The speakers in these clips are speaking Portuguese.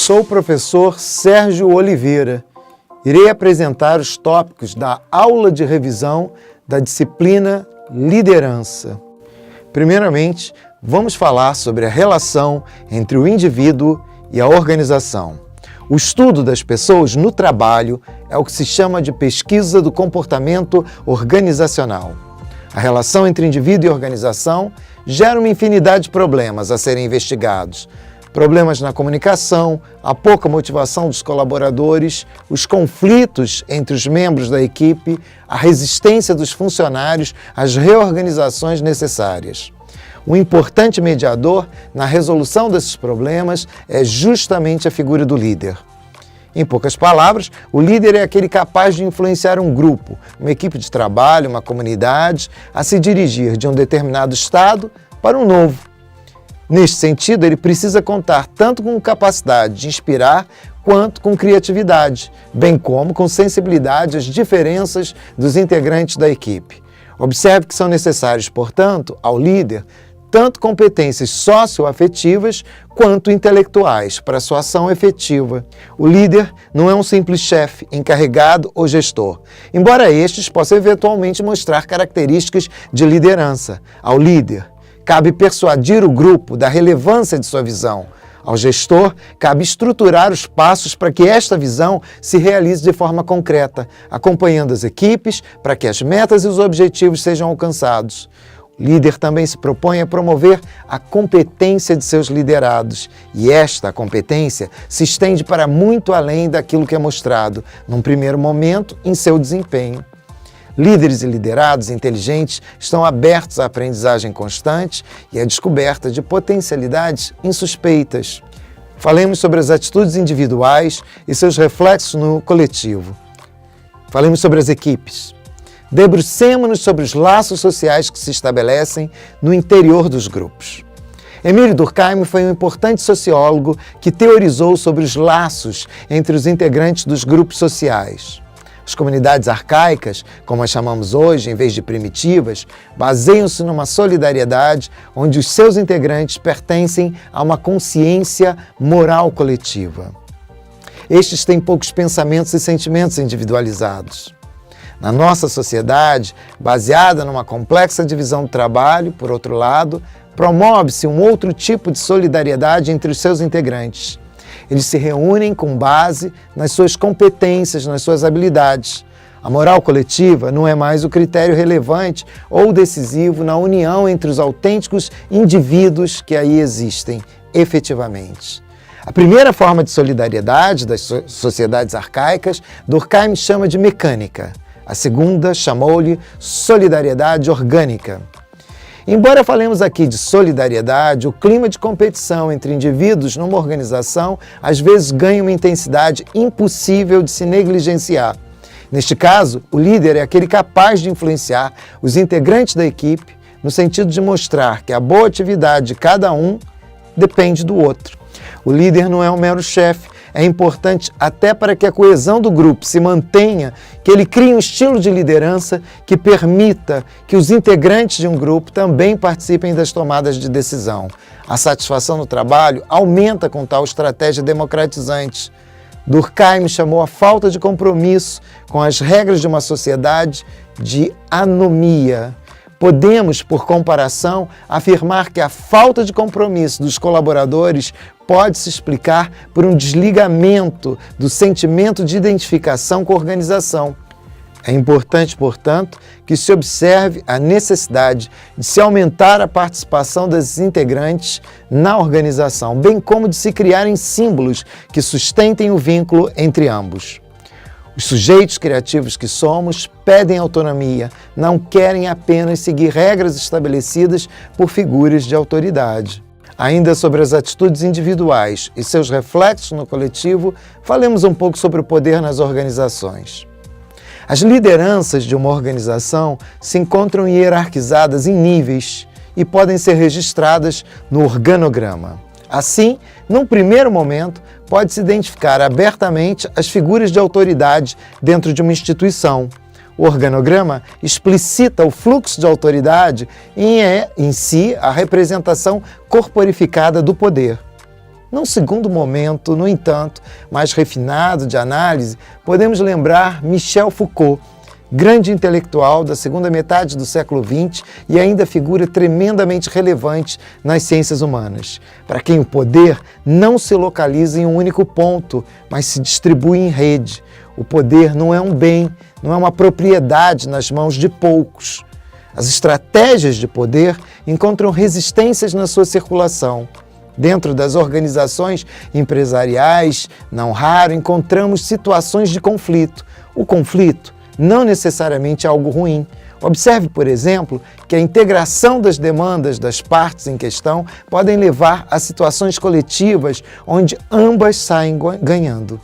Sou o professor Sérgio Oliveira. Irei apresentar os tópicos da aula de revisão da disciplina Liderança. Primeiramente, vamos falar sobre a relação entre o indivíduo e a organização. O estudo das pessoas no trabalho é o que se chama de pesquisa do comportamento organizacional. A relação entre indivíduo e organização gera uma infinidade de problemas a serem investigados. Problemas na comunicação, a pouca motivação dos colaboradores, os conflitos entre os membros da equipe, a resistência dos funcionários às reorganizações necessárias. Um importante mediador na resolução desses problemas é justamente a figura do líder. Em poucas palavras, o líder é aquele capaz de influenciar um grupo, uma equipe de trabalho, uma comunidade, a se dirigir de um determinado estado para um novo. Neste sentido, ele precisa contar tanto com capacidade de inspirar quanto com criatividade, bem como com sensibilidade às diferenças dos integrantes da equipe. Observe que são necessários, portanto, ao líder, tanto competências socioafetivas quanto intelectuais para sua ação efetiva. O líder não é um simples chefe, encarregado ou gestor, embora estes possam eventualmente mostrar características de liderança. Ao líder, cabe persuadir o grupo da relevância de sua visão. Ao gestor, cabe estruturar os passos para que esta visão se realize de forma concreta, acompanhando as equipes para que as metas e os objetivos sejam alcançados. O líder também se propõe a promover a competência de seus liderados, e esta competência se estende para muito além daquilo que é mostrado, num primeiro momento, em seu desempenho. Líderes e liderados inteligentes estão abertos à aprendizagem constante e à descoberta de potencialidades insuspeitas. Falemos sobre as atitudes individuais e seus reflexos no coletivo. Falemos sobre as equipes. Debrucemo-nos sobre os laços sociais que se estabelecem no interior dos grupos. Émile Durkheim foi um importante sociólogo que teorizou sobre os laços entre os integrantes dos grupos sociais. As comunidades arcaicas, como as chamamos hoje, em vez de primitivas, baseiam-se numa solidariedade onde os seus integrantes pertencem a uma consciência moral coletiva. Estes têm poucos pensamentos e sentimentos individualizados. Na nossa sociedade, baseada numa complexa divisão do trabalho, por outro lado, promove-se um outro tipo de solidariedade entre os seus integrantes. Eles se reúnem com base nas suas competências, nas suas habilidades. A moral coletiva não é mais o critério relevante ou decisivo na união entre os autênticos indivíduos que aí existem, efetivamente. A primeira forma de solidariedade das sociedades arcaicas, Durkheim chama de mecânica. A segunda chamou-lhe solidariedade orgânica. Embora falemos aqui de solidariedade, o clima de competição entre indivíduos numa organização às vezes ganha uma intensidade impossível de se negligenciar. Neste caso, o líder é aquele capaz de influenciar os integrantes da equipe no sentido de mostrar que a boa atividade de cada um depende do outro. O líder não é um mero chefe. É importante até para que a coesão do grupo se mantenha, que ele crie um estilo de liderança que permita que os integrantes de um grupo também participem das tomadas de decisão. A satisfação no trabalho aumenta com tal estratégia democratizante. Durkheim chamou a falta de compromisso com as regras de uma sociedade de anomia. Podemos, por comparação, afirmar que a falta de compromisso dos colaboradores pode se explicar por um desligamento do sentimento de identificação com a organização. É importante, portanto, que se observe a necessidade de se aumentar a participação desses integrantes na organização, bem como de se criarem símbolos que sustentem o vínculo entre ambos. Os sujeitos criativos que somos pedem autonomia, não querem apenas seguir regras estabelecidas por figuras de autoridade. Ainda sobre as atitudes individuais e seus reflexos no coletivo, falemos um pouco sobre o poder nas organizações. As lideranças de uma organização se encontram hierarquizadas em níveis e podem ser registradas no organograma. Assim, num primeiro momento, pode-se identificar abertamente as figuras de autoridade dentro de uma instituição. O organograma explicita o fluxo de autoridade e é, em si, a representação corporificada do poder. Num segundo momento, no entanto, mais refinado de análise, podemos lembrar Michel Foucault, grande intelectual da segunda metade do século XX e ainda figura tremendamente relevante nas ciências humanas, para quem o poder não se localiza em um único ponto, mas se distribui em rede. O poder não é um bem, não é uma propriedade nas mãos de poucos. As estratégias de poder encontram resistências na sua circulação. Dentro das organizações empresariais, não raro, encontramos situações de conflito. O conflito não necessariamente é algo ruim. Observe, por exemplo, que a integração das demandas das partes em questão podem levar a situações coletivas onde ambas saem ganhando.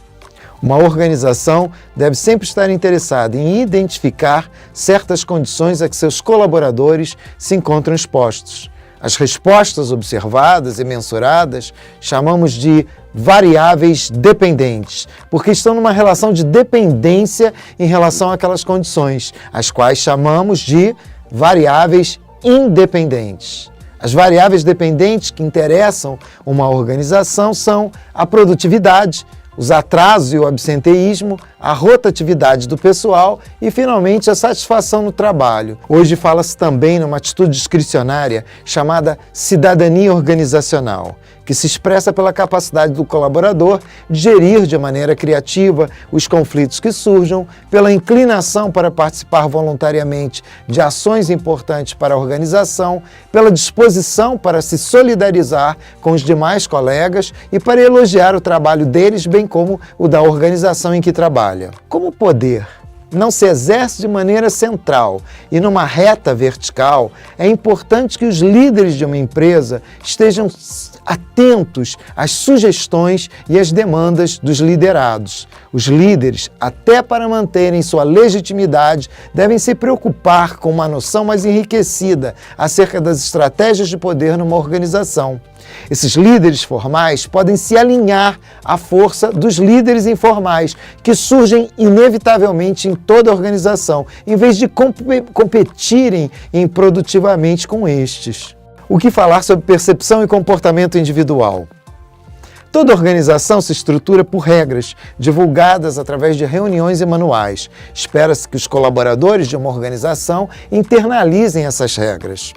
Uma organização deve sempre estar interessada em identificar certas condições a que seus colaboradores se encontram expostos. As respostas observadas e mensuradas chamamos de variáveis dependentes, porque estão numa relação de dependência em relação àquelas condições, as quais chamamos de variáveis independentes. As variáveis dependentes que interessam uma organização são a produtividade, os atrasos e o absenteísmo, a rotatividade do pessoal e, finalmente, a satisfação no trabalho. Hoje fala-se também numa atitude discricionária chamada cidadania organizacional, que se expressa pela capacidade do colaborador de gerir de maneira criativa os conflitos que surjam, pela inclinação para participar voluntariamente de ações importantes para a organização, pela disposição para se solidarizar com os demais colegas e para elogiar o trabalho deles, bem como o da organização em que trabalha. Como o poder não se exerce de maneira central e numa reta vertical, é importante que os líderes de uma empresa estejam atentos às sugestões e às demandas dos liderados. Os líderes, até para manterem sua legitimidade, devem se preocupar com uma noção mais enriquecida acerca das estratégias de poder numa organização. Esses líderes formais podem se alinhar à força dos líderes informais, que surgem inevitavelmente em toda a organização, em vez de competirem improdutivamente com estes. O que falar sobre percepção e comportamento individual? Toda organização se estrutura por regras, divulgadas através de reuniões e manuais. Espera-se que os colaboradores de uma organização internalizem essas regras.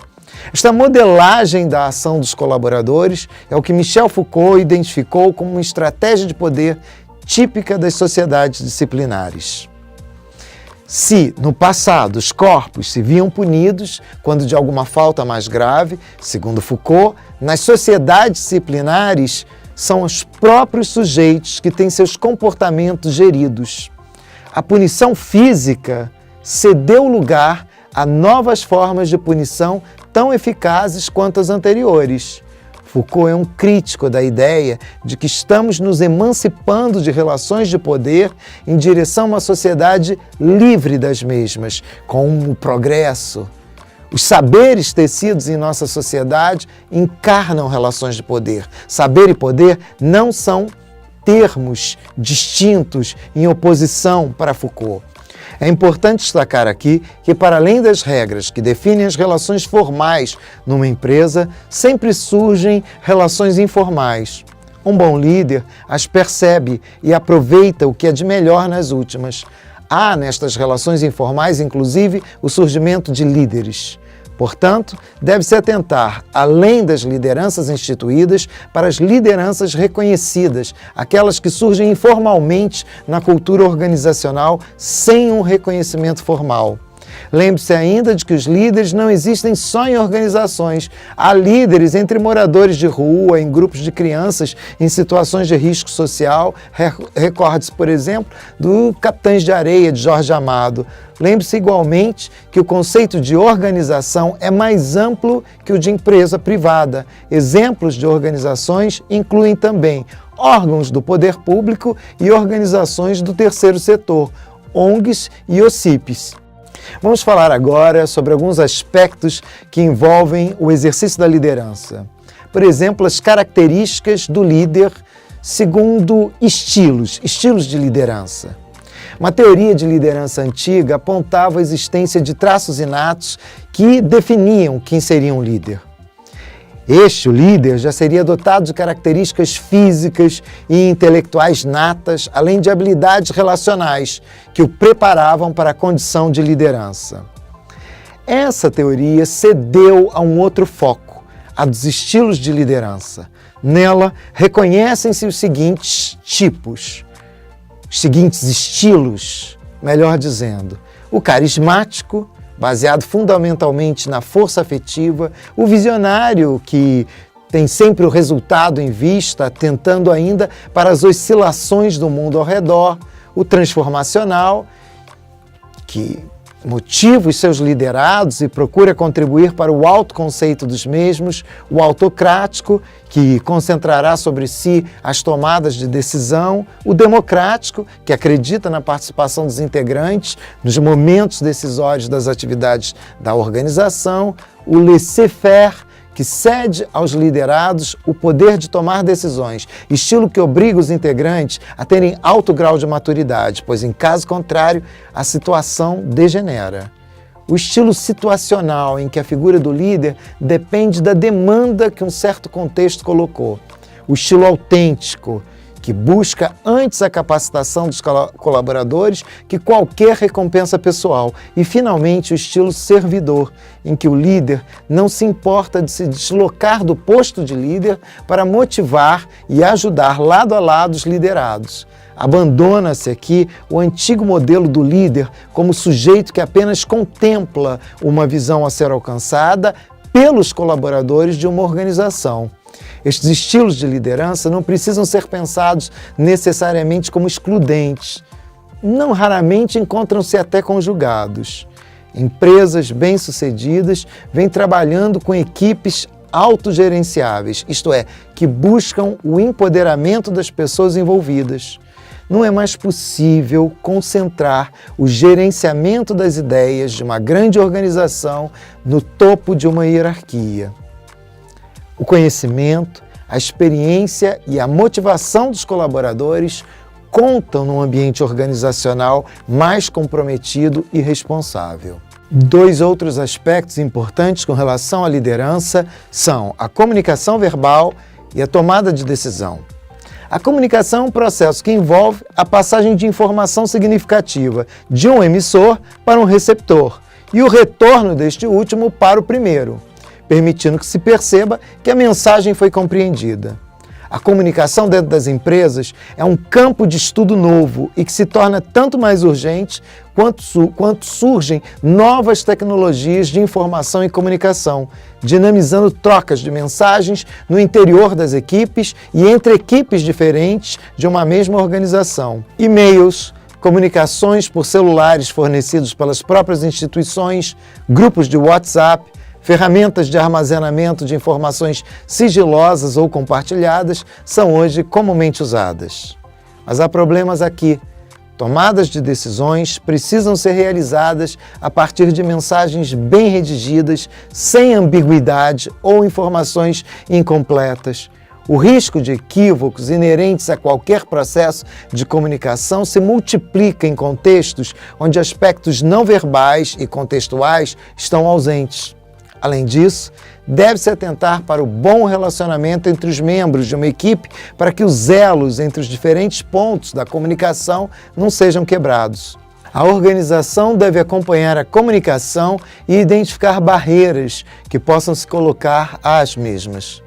Esta modelagem da ação dos colaboradores é o que Michel Foucault identificou como uma estratégia de poder típica das sociedades disciplinares. Se, no passado, os corpos se viam punidos quando de alguma falta mais grave, segundo Foucault, nas sociedades disciplinares são os próprios sujeitos que têm seus comportamentos geridos. A punição física cedeu lugar a novas formas de punição tão eficazes quanto as anteriores. Foucault é um crítico da ideia de que estamos nos emancipando de relações de poder em direção a uma sociedade livre das mesmas, com o progresso. Os saberes tecidos em nossa sociedade encarnam relações de poder. Saber e poder não são termos distintos em oposição para Foucault. É importante destacar aqui que, para além das regras que definem as relações formais numa empresa, sempre surgem relações informais. Um bom líder as percebe e aproveita o que é de melhor nas últimas. Há nestas relações informais, inclusive, o surgimento de líderes. Portanto, deve-se atentar, além das lideranças instituídas, para as lideranças reconhecidas, aquelas que surgem informalmente na cultura organizacional sem um reconhecimento formal. Lembre-se ainda de que os líderes não existem só em organizações. Há líderes entre moradores de rua, em grupos de crianças em situações de risco social. Recorde-se, por exemplo, do Capitães de Areia, de Jorge Amado. Lembre-se igualmente que o conceito de organização é mais amplo que o de empresa privada. Exemplos de organizações incluem também órgãos do poder público e organizações do terceiro setor, ONGs e OCIPs. Vamos falar agora sobre alguns aspectos que envolvem o exercício da liderança. Por exemplo, as características do líder segundo estilos de liderança. Uma teoria de liderança antiga apontava a existência de traços inatos que definiam quem seria um líder. O líder, já seria dotado de características físicas e intelectuais natas, além de habilidades relacionais que o preparavam para a condição de liderança. Essa teoria cedeu a um outro foco, a dos estilos de liderança. Nela, reconhecem-se os seguintes estilos, melhor dizendo: o carismático, baseado fundamentalmente na força afetiva, o visionário, que tem sempre o resultado em vista, atentando ainda para as oscilações do mundo ao redor, o transformacional, que motiva os seus liderados e procura contribuir para o autoconceito dos mesmos, o autocrático, que concentrará sobre si as tomadas de decisão, o democrático, que acredita na participação dos integrantes nos momentos decisórios das atividades da organização, o laissez-faire, que cede aos liderados o poder de tomar decisões, estilo que obriga os integrantes a terem alto grau de maturidade, pois, em caso contrário, a situação degenera. O estilo situacional, em que a figura do líder depende da demanda que um certo contexto colocou. O estilo autêntico, que busca antes a capacitação dos colaboradores que qualquer recompensa pessoal. E, finalmente, o estilo servidor, em que o líder não se importa de se deslocar do posto de líder para motivar e ajudar lado a lado os liderados. Abandona-se aqui o antigo modelo do líder como sujeito que apenas contempla uma visão a ser alcançada pelos colaboradores de uma organização. Estes estilos de liderança não precisam ser pensados necessariamente como excludentes. Não raramente encontram-se até conjugados. Empresas bem-sucedidas vêm trabalhando com equipes autogerenciáveis, isto é, que buscam o empoderamento das pessoas envolvidas. Não é mais possível concentrar o gerenciamento das ideias de uma grande organização no topo de uma hierarquia. O conhecimento, a experiência e a motivação dos colaboradores contam num ambiente organizacional mais comprometido e responsável. Dois outros aspectos importantes com relação à liderança são a comunicação verbal e a tomada de decisão. A comunicação é um processo que envolve a passagem de informação significativa de um emissor para um receptor e o retorno deste último para o primeiro, permitindo que se perceba que a mensagem foi compreendida. A comunicação dentro das empresas é um campo de estudo novo e que se torna tanto mais urgente quanto surgem novas tecnologias de informação e comunicação, dinamizando trocas de mensagens no interior das equipes e entre equipes diferentes de uma mesma organização. E-mails, comunicações por celulares fornecidos pelas próprias instituições, grupos de WhatsApp, ferramentas de armazenamento de informações sigilosas ou compartilhadas são hoje comumente usadas. Mas há problemas aqui. Tomadas de decisões precisam ser realizadas a partir de mensagens bem redigidas, sem ambiguidade ou informações incompletas. O risco de equívocos inerentes a qualquer processo de comunicação se multiplica em contextos onde aspectos não verbais e contextuais estão ausentes. Além disso, deve-se atentar para o bom relacionamento entre os membros de uma equipe para que os elos entre os diferentes pontos da comunicação não sejam quebrados. A organização deve acompanhar a comunicação e identificar barreiras que possam se colocar às mesmas.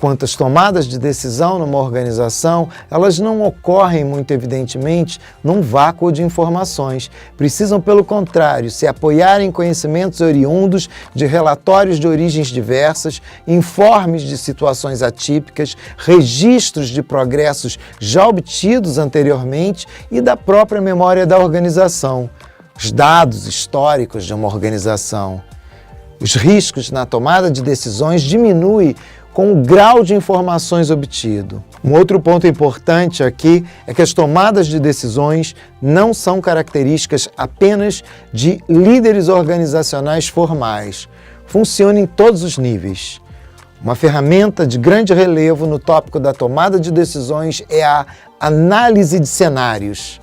Quanto às tomadas de decisão numa organização, elas não ocorrem muito evidentemente num vácuo de informações. Precisam, pelo contrário, se apoiar em conhecimentos oriundos de relatórios de origens diversas, informes de situações atípicas, registros de progressos já obtidos anteriormente e da própria memória da organização, os dados históricos de uma organização. Os riscos na tomada de decisões diminuem com o grau de informações obtido. Um outro ponto importante aqui é que as tomadas de decisões não são características apenas de líderes organizacionais formais. Funcionam em todos os níveis. Uma ferramenta de grande relevo no tópico da tomada de decisões é a análise de cenários,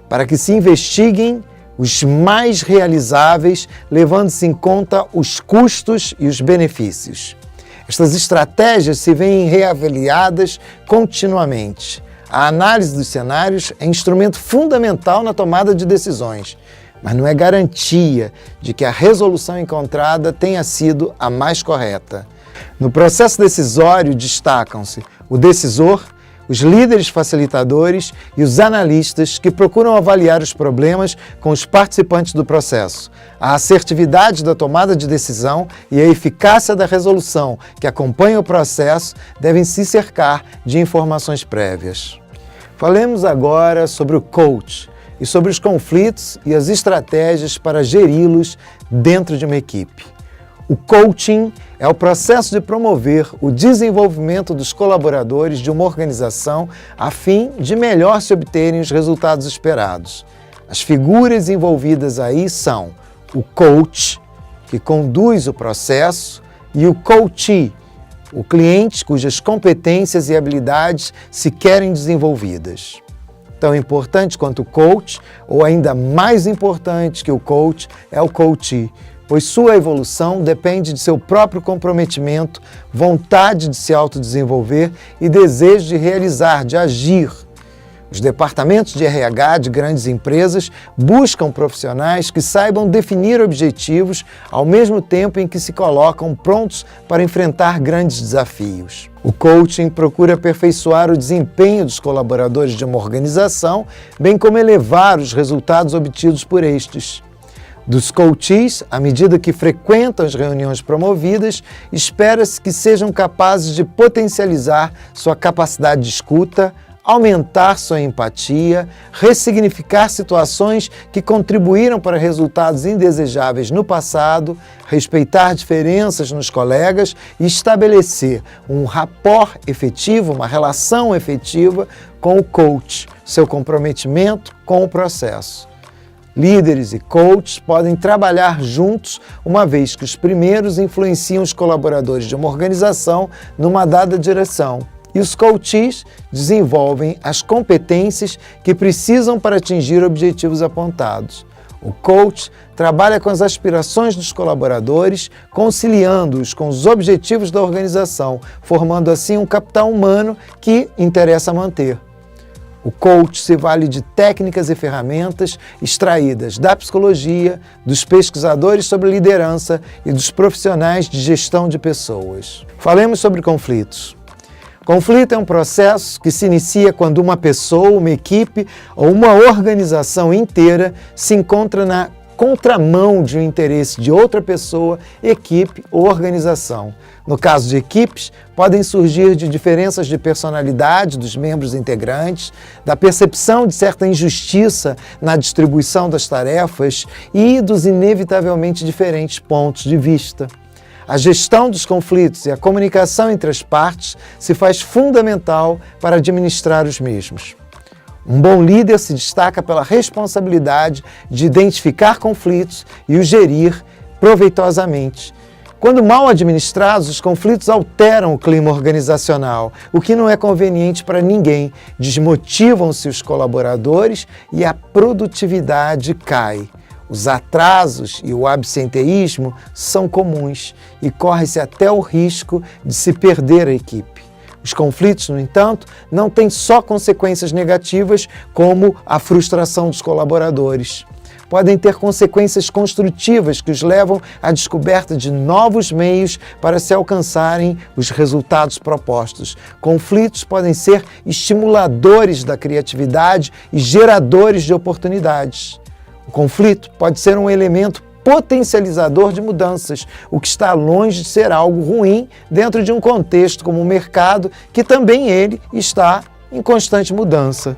para que se investiguem os mais realizáveis, levando-se em conta os custos e os benefícios. Estas estratégias se veem reavaliadas continuamente. A análise dos cenários é instrumento fundamental na tomada de decisões, mas não é garantia de que a resolução encontrada tenha sido a mais correta. No processo decisório destacam-se o decisor, os líderes facilitadores e os analistas que procuram avaliar os problemas com os participantes do processo. A assertividade da tomada de decisão e a eficácia da resolução que acompanham o processo devem se cercar de informações prévias. Falemos agora sobre o coach e sobre os conflitos e as estratégias para geri-los dentro de uma equipe. O coaching é o processo de promover o desenvolvimento dos colaboradores de uma organização a fim de melhor se obterem os resultados esperados. As figuras envolvidas aí são o coach, que conduz o processo, e o coachee, o cliente cujas competências e habilidades se querem desenvolvidas. Tão importante quanto o coach, ou ainda mais importante que o coach, é o coachee, pois sua evolução depende de seu próprio comprometimento, vontade de se autodesenvolver e desejo de realizar, de agir. Os departamentos de RH de grandes empresas buscam profissionais que saibam definir objetivos ao mesmo tempo em que se colocam prontos para enfrentar grandes desafios. O coaching procura aperfeiçoar o desempenho dos colaboradores de uma organização, bem como elevar os resultados obtidos por estes. Dos coachees, à medida que frequentam as reuniões promovidas, espera-se que sejam capazes de potencializar sua capacidade de escuta, aumentar sua empatia, ressignificar situações que contribuíram para resultados indesejáveis no passado, respeitar diferenças nos colegas e estabelecer um rapport efetivo, uma relação efetiva com o coach, seu comprometimento com o processo. Líderes e coaches podem trabalhar juntos, uma vez que os primeiros influenciam os colaboradores de uma organização numa dada direção, e os coachees desenvolvem as competências que precisam para atingir objetivos apontados. O coach trabalha com as aspirações dos colaboradores, conciliando-os com os objetivos da organização, formando assim um capital humano que interessa manter. O coach se vale de técnicas e ferramentas extraídas da psicologia, dos pesquisadores sobre liderança e dos profissionais de gestão de pessoas. Falemos sobre conflitos. Conflito é um processo que se inicia quando uma pessoa, uma equipe ou uma organização inteira se encontra na contramão de um interesse de outra pessoa, equipe ou organização. No caso de equipes, podem surgir de diferenças de personalidade dos membros integrantes, da percepção de certa injustiça na distribuição das tarefas e dos inevitavelmente diferentes pontos de vista. A gestão dos conflitos e a comunicação entre as partes se faz fundamental para administrar os mesmos. Um bom líder se destaca pela responsabilidade de identificar conflitos e os gerir proveitosamente. Quando mal administrados, os conflitos alteram o clima organizacional, o que não é conveniente para ninguém, desmotivam-se os colaboradores e a produtividade cai. Os atrasos e o absenteísmo são comuns e corre-se até o risco de se perder a equipe. Os conflitos, no entanto, não têm só consequências negativas, como a frustração dos colaboradores. Podem ter consequências construtivas que os levam à descoberta de novos meios para se alcançarem os resultados propostos. Conflitos podem ser estimuladores da criatividade e geradores de oportunidades. O conflito pode ser um elemento potencializador de mudanças, o que está longe de ser algo ruim dentro de um contexto como o mercado, que também ele está em constante mudança.